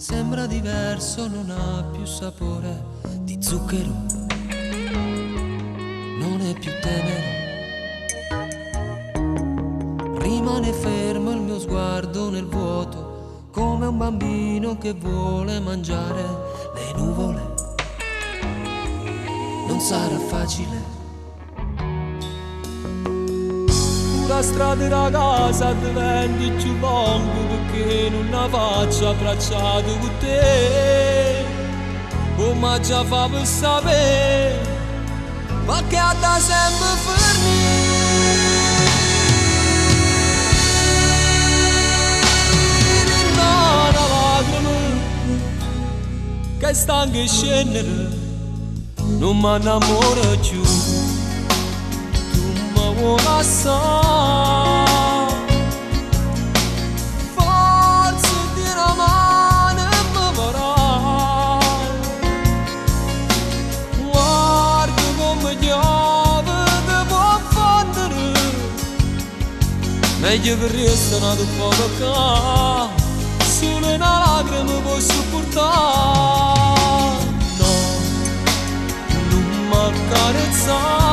sembra diverso, non ha più sapore di zucchero, non è più tenero. Rimane fermo il mio sguardo nel vuoto, come un bambino che vuole mangiare le nuvole. Non sarà facile. La strada da casa diventi più lunga perché non la faccio abbracciato con te. Come già fa per sapere, ma che ha da sempre finire. Una lacrima che sta anche scendere, non mi innamoro più. Una sa forse di una mano mi vorrà. Guarda come piove che può fondere, meglio che restano un po' qua, solo una lacrima può sopportare. No, non mi accarezzare,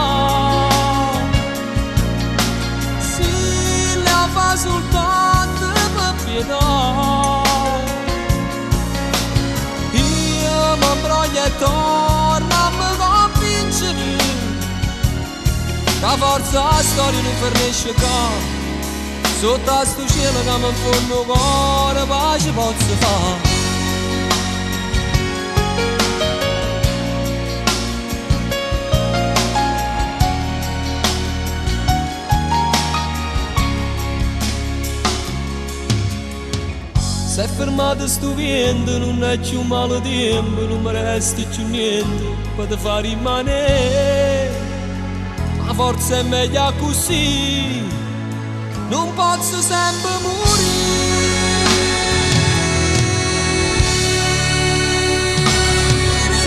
soltanto per pietà. Io mi imbroglio e torno a mi convincere che a forza la storia non finisce qua. Sotto a sto cielo che mi infonde il cuore, pace posso fare. Se è fermato sto vento, non è più male tempo, non mi resta più niente per te far rimanere. Ma forse è meglio così, non posso sempre morire.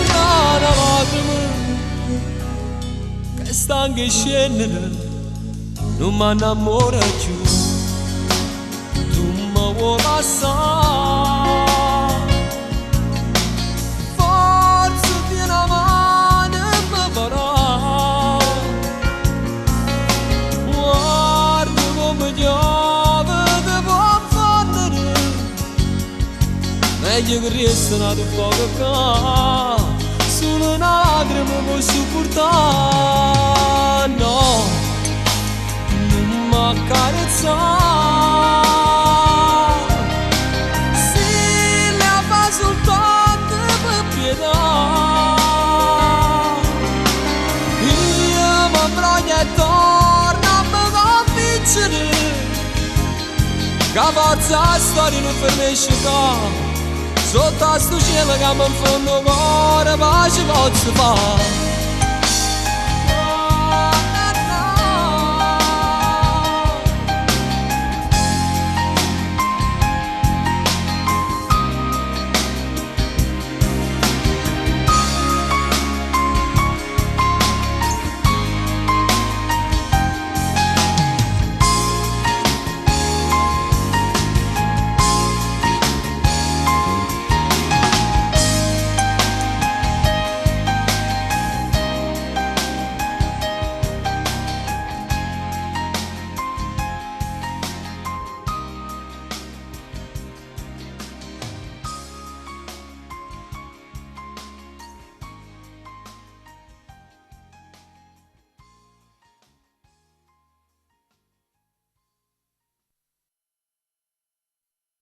Una lacrima che sta anche scendere, non mi innamora più. Vuoi passare, forse di una mano mi farà. Guarda come piove che può fondere, meglio che restano un po' qua, solo una lacrima può supportare. No, non mi accarezzare, soltanto per pietà. Io mi imbroglio e torno a mi convincere che a forza la storia non finisce qua. Sotto a sto cielo che mi infonde il cuore, pace posso fare.